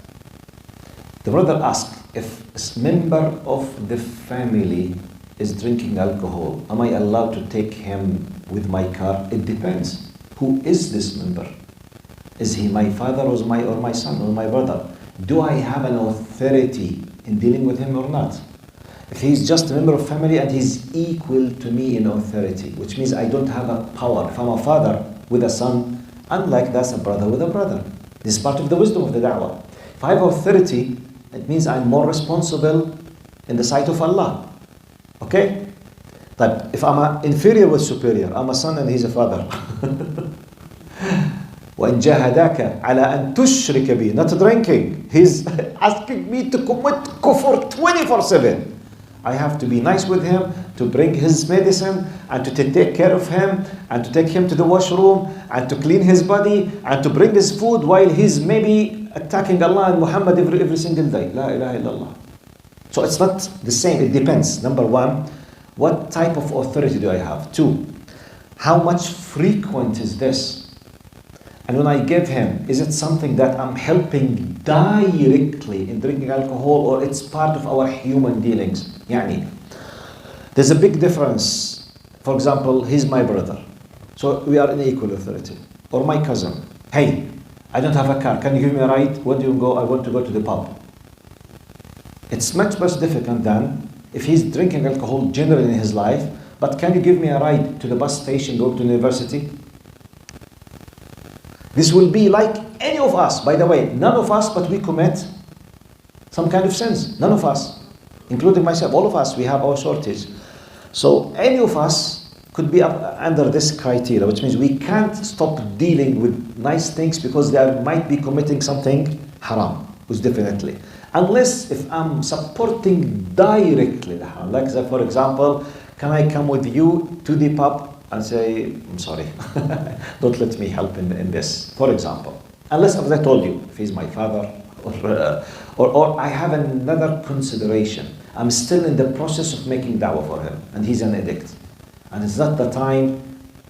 The brother asked, if a member of the family is drinking alcohol, am I allowed to take him with my car? It depends. Who is this member? Is he my father or my son or my brother? Do I have an authority in dealing with him or not? If he's just a member of family and he's equal to me in authority, which means I don't have a power. If I'm a father with a son, unlike that's a brother with a brother. This is part of the wisdom of the da'wah. If I have authority, it means I'm more responsible in the sight of Allah. Okay? But if I'm an inferior with superior, I'm a son and he's a father. وَإِنْ جَاهَدَاكَ عَلَىٰ أَن تُشْرِكَ بِي. Not drinking. He's asking me to commit kufr 24/7. I have to be nice with him, to bring his medicine and to take care of him and to take him to the washroom and to clean his body and to bring his food while he's maybe attacking Allah and Muhammad every single day. La ilaha illallah. So it's not the same. It depends. Number one, what type of authority do I have? Two, how much frequent is this? And when I give him, is it something that I'm helping directly in drinking alcohol, or it's part of our human dealings? Yani, there's a big difference. For example, he's my brother. So we are in equal authority. Or my cousin. Hey, I don't have a car. Can you give me a ride? Where do you go? I want to go to the pub. It's much more difficult than if he's drinking alcohol generally in his life, but can you give me a ride to the bus station, go to university? This will be like any of us. By the way, none of us, but we commit some kind of sins. None of us, including myself. All of us, we have our shortage. So any of us could be under this criteria, which means we can't stop dealing with nice things because they might be committing something haram, which definitely. Unless if I'm supporting directly the haram. Like for example, can I come with you to the pub and say, I'm sorry, don't let me help in this, for example. Unless, as I told you, if he's my father, or I have another consideration. I'm still in the process of making da'wah for him, and he's an addict. And it's not the time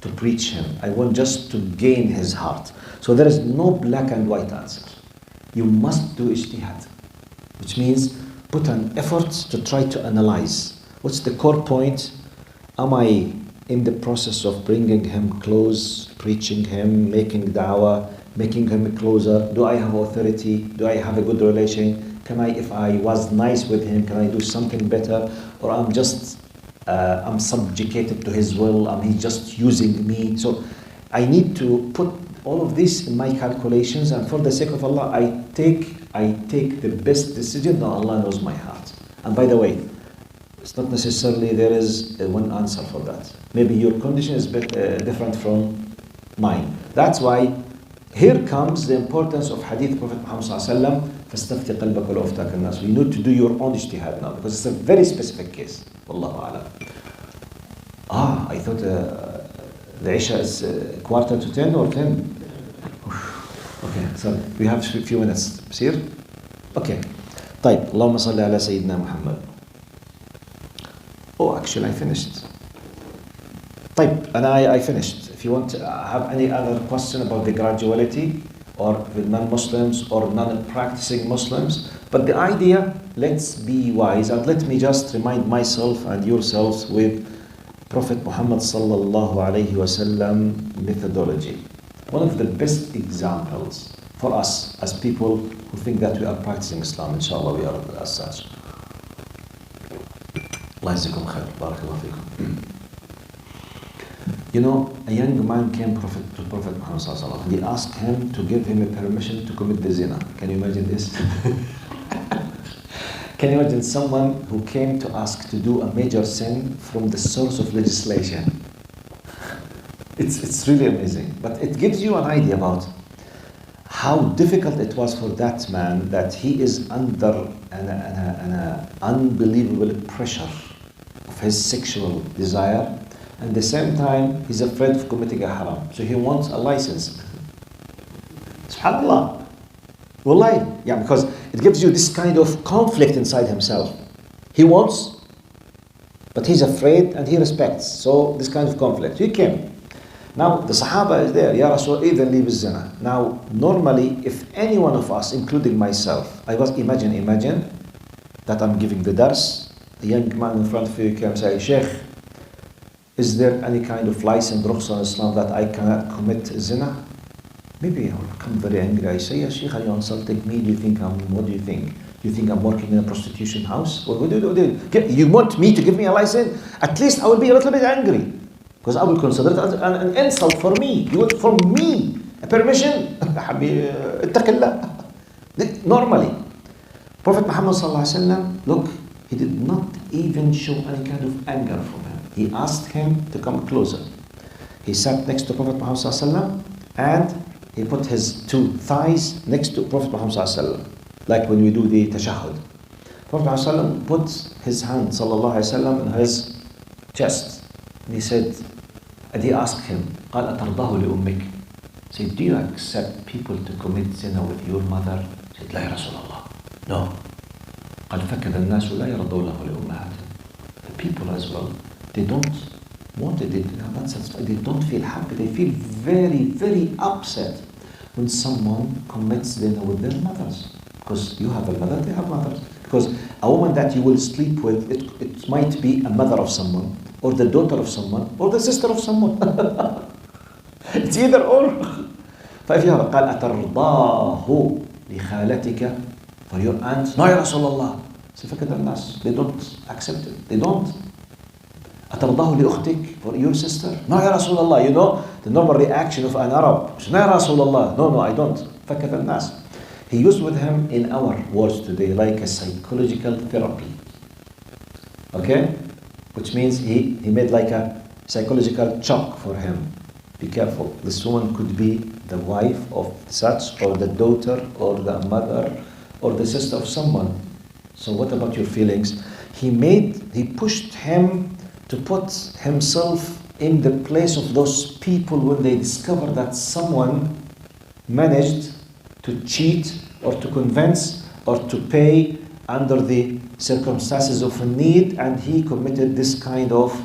to preach him. I want just to gain his heart. So there is no black and white answer. You must do ijtihad, which means put an effort to try to analyze. What's the core point? Am I in the process of bringing him close, preaching him, making da'wah, making him closer? Do I have authority? Do I have a good relation? Can I, if I was nice with him, can I do something better? Or I'm just, I'm subjugated to his will, and he's just using me. So I need to put all of this in my calculations, and for the sake of Allah, I take the best decision that Allah knows my heart. And by the way, it's not necessarily there is one answer for that. Maybe your condition is different from mine. That's why here comes the importance of hadith Prophet Muhammad sallallahu alaihi wasallam. فَاسْتَفْتِ قَلْبَكَ وَلَوْفْتَاكَ النَّاسِ. You need to do your own ijtihad now, because it's a very specific case. Wallahu a'lam. I thought the Isha is 9:45 or 10. Okay, sorry. We have a few minutes. Seer? Okay. طيب. اللهم صل على سيدنا محمد. Oh, actually, I finished. طيب, and I finished. If you want to have any other question about the graduality, or with non-Muslims or non-practicing Muslims, but the idea, let's be wise, and let me just remind myself and yourselves with Prophet Muhammad sallallahu alayhi wasallam methodology. One of the best examples for us as people who think that we are practicing Islam, inshallah we are as such. Allah yazikum khair, barakallahu fikum. You know, a young man came to Prophet Muhammad sallallahu alaihi wasallam. He asked him to give him a permission to commit the zina. Can you imagine this? Can you imagine someone who came to ask to do a major sin from the source of legislation? It's really amazing. But it gives you an idea about how difficult it was for that man, that he is under an unbelievable pressure of his sexual desire. At the same time, he's afraid of committing a haram. So he wants a license. SubhanAllah. Wallahi. Yeah, because it gives you this kind of conflict inside himself. He wants, but he's afraid and he respects. So this kind of conflict. He came. Now the Sahaba is there. Ya Rasul, even leave zina. Now, normally, if any one of us, including myself, imagine that I'm giving the dars, the young man in front of you came and say, Sheikh, is there any kind of license, rukhsah in Islam that I cannot commit zina? Maybe I will become very angry. I say, Ya Sheikh, are you insulting me? What do you think? Do you think I'm working in a prostitution house? What do you want me to give me a license? At least I will be a little bit angry. Because I will consider it as an insult for me. You want from me a permission? Normally, Prophet Muhammad sallallahu alaihi wasallam, look, he did not even show any kind of anger from him. He asked him to come closer. He sat next to Prophet Muhammad sallallahu alaihi wasallam, and he put his two thighs next to Prophet Muhammad sallallahu alaihi wasallam, like when we do the tashahhud. Prophet Muhammad sallallahu alaihi wasallam put his hand sallallahu alaihi wasallam in his chest. And he said, and he asked him, قال أترضاه لأمك? He said, do you accept people to commit zina with your mother? He said, لا يا رسول الله. No. قال فكذا الناس لا يرضونه لأمهاتهم. The people as well, they don't want it, they are not satisfied, they don't feel happy, they feel very, very upset when someone commits zina with their mothers. Because you have a mother, they have mothers. Because a woman that you will sleep with, it might be a mother of someone, or the daughter of someone, or the sister of someone. It's either or. فإذا you قال أترضاه لخالتك, for your aunt? No يا رسول الله. فكذا الناس, they don't accept it, they don't. أترضاه لأختك, for your sister? No يا رسول الله. You know the normal reaction of an Arab. No يا رسول الله. No, I don't. فكذا الناس. He used with him in our words today like a psychological therapy. Okay? Which means he made like a psychological shock for him. Be careful. This woman could be the wife of such, or the daughter, or the mother, or the sister of someone. So what about your feelings? He pushed him to put himself in the place of those people when they discover that someone managed to cheat or to convince or to pay under the circumstances of a need, and he committed this kind of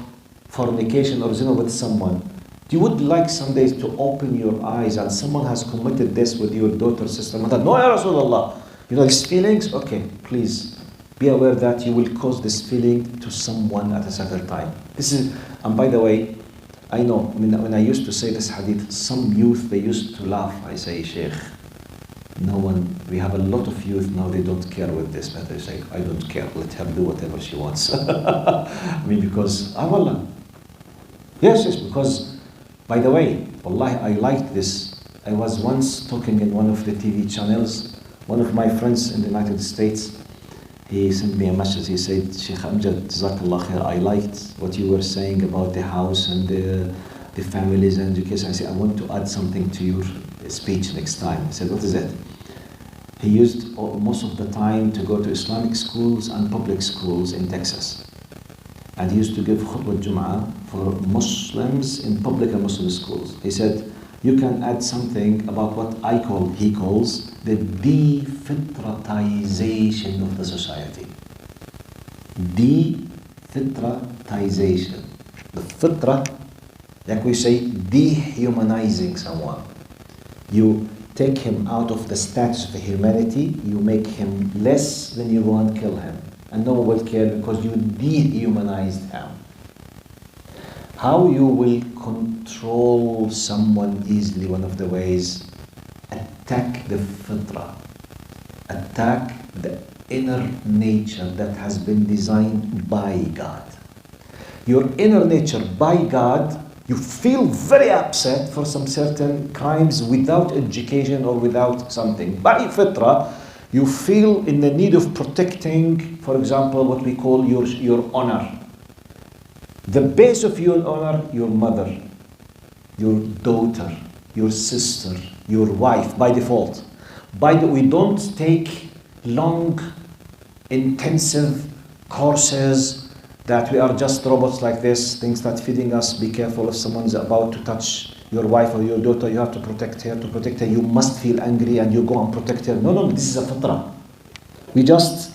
fornication or zina with someone. You would like some days to open your eyes and someone has committed this with your daughter, sister, mother. No, Ya Rasulullah. You know these feelings? Okay, please be aware that you will cause this feeling to someone at a certain time. This is, and by the way, I know when I used to say this hadith, some youth, they used to laugh. I say, Sheikh, no one, we have a lot of youth now, they don't care with this. But they say, I don't care, let her do whatever she wants. I mean, because, wallah. Yes, because, by the way, wallahi, I liked this. I was once talking in one of the TV channels. One of my friends in the United States, he sent me a message. He said, Sheikh Amjad, Jazakallah khair, I liked what you were saying about the house and the families and education. I said, I want to add something to your speech next time. He said, what is it? He used most of the time to go to Islamic schools and public schools in Texas. And he used to give khutbah Jum'ah for Muslims in public and Muslim schools. He said, you can add something about what he calls the defitratization of the society. Defitratization. The fitra, like we say, dehumanizing someone. You take him out of the status of humanity, you make him less, then you go and kill him. And no one will care because you dehumanized him. How you will control someone easily, one of the ways, attack the fitra, attack the inner nature that has been designed by God. Your inner nature by God, you feel very upset for some certain crimes without education or without something. By fitra, you feel in the need of protecting, for example, what we call your honor. The base of your honor, your mother, your daughter, your sister, your wife, by default. We don't take long, intensive courses that we are just robots like this, things that feeding us. Be careful if someone's about to touch your wife or your daughter, you have to protect her. To protect her, you must feel angry and you go and protect her. No, this is a fitra. We just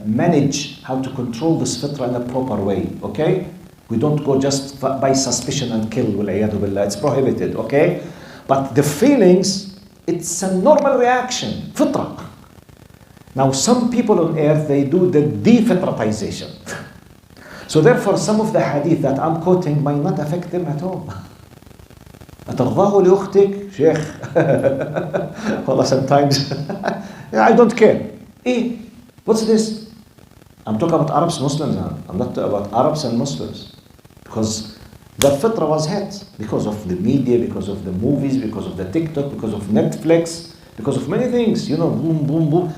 manage how to control this fitra in a proper way, okay? We don't go just by suspicion and kill, wal-'iyadu billah. It's prohibited, okay? But the feelings, it's a normal reaction, fitra. Now, some people on earth, they do the defitratization. So therefore, some of the hadith that I'm quoting might not affect them at all. أترضاه لأختك, Sheikh. Well, sometimes, I don't care. What's this? I'm talking about Arabs, Muslims now. I'm not talking about Arabs and Muslims. Because the fitra was hit because of the media, because of the movies, because of the TikTok, because of Netflix, because of many things. You know, boom, boom, boom.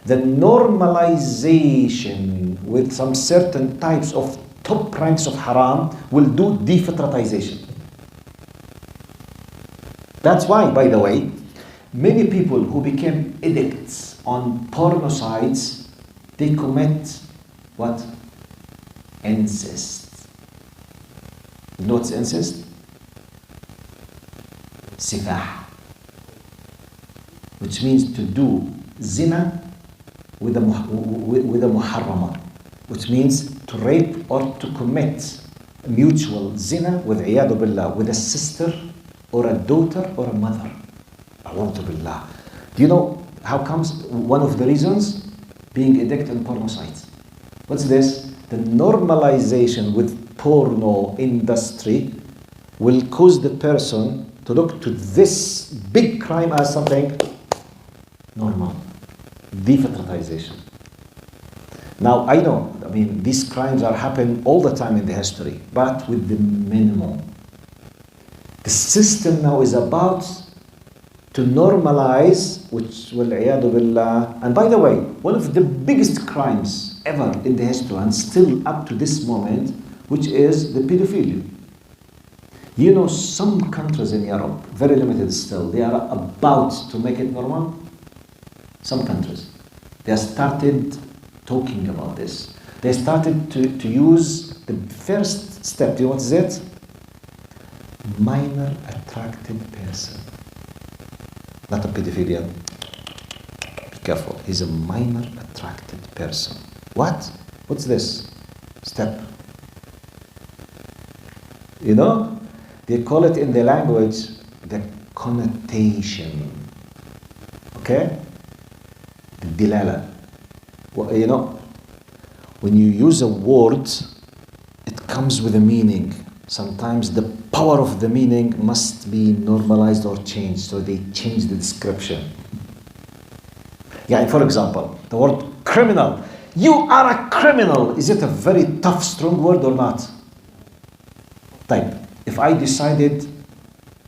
The normalization with some certain types of top ranks of haram will do defitratization. That's why, by the way, many people who became addicts on porno sites, they commit what? Incest. You know what's incest? Sifah. Which means to do zina with a muharrama. Which means to rape or to commit mutual zina with iyadu billah, with a sister or a daughter or a mother. A'udhu billah. Do you know how comes one of the reasons? Being addicted in porno sites. What's this? The normalization with porno industry will cause the person to look to this big crime as something normal. Defetratization. Now, I know, these crimes are happening all the time in the history, but with the minimum. The system now is about to normalize, which will iyadu billah. And by the way, one of the biggest crimes ever in the history, and still up to this moment, which is the pedophilia. You know, some countries in Europe, very limited still, they are about to make it normal. Some countries. They have started talking about this. They started to use the first step. Do you know what is it? Minor attracted person. Not a pedophilian. Be careful. He's a minor attracted person. What? What's this? Step. You know? They call it in the language the connotation. Okay? The dilala. Well, you know, when you use a word, it comes with a meaning. Sometimes the power of the meaning must be normalized or changed, so they change the description. Yeah, for example, the word criminal. You are a criminal. Is it a very tough, strong word or not? Type. If I decided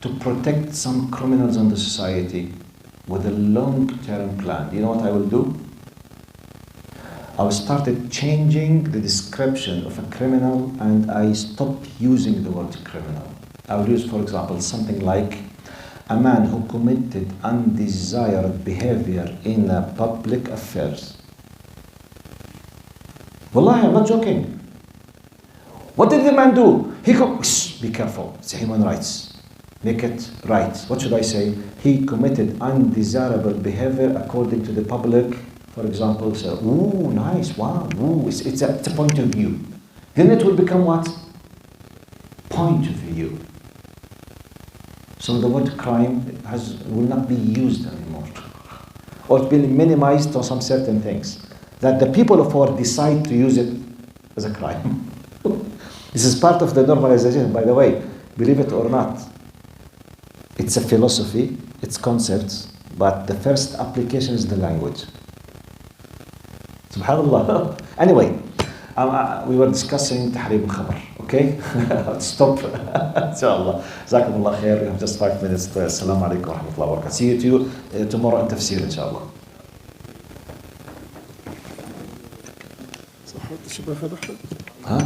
to protect some criminals in the society with a long-term plan, you know what I will do? I started changing the description of a criminal, and I stopped using the word criminal. I will use, for example, something like a man who committed undesired behavior in public affairs. Wallahi, I'm not joking. What did the man do? Be careful, it's human rights. Make it right. What should I say? He committed undesirable behavior according to the public. For example, say, ooh, nice, wow, ooh, it's a point of view. Then it will become what? Point of view. So the word crime will not be used anymore. Or it will be minimized to some certain things. That the people of war decide to use it as a crime. This is part of the normalization, by the way. Believe it or not. It's a philosophy, it's concepts, but the first application is the language. Subhanallah. Anyway, we were discussing tahrim al-khabar, okay? Stop. Inshallah. Jazakumullah khair. We have just 5 minutes. Assalamu alaikum wa rahmatullahi wa barakatuh. See you tomorrow in tafsir, inshallah. صحت الشباب هذا؟ ها؟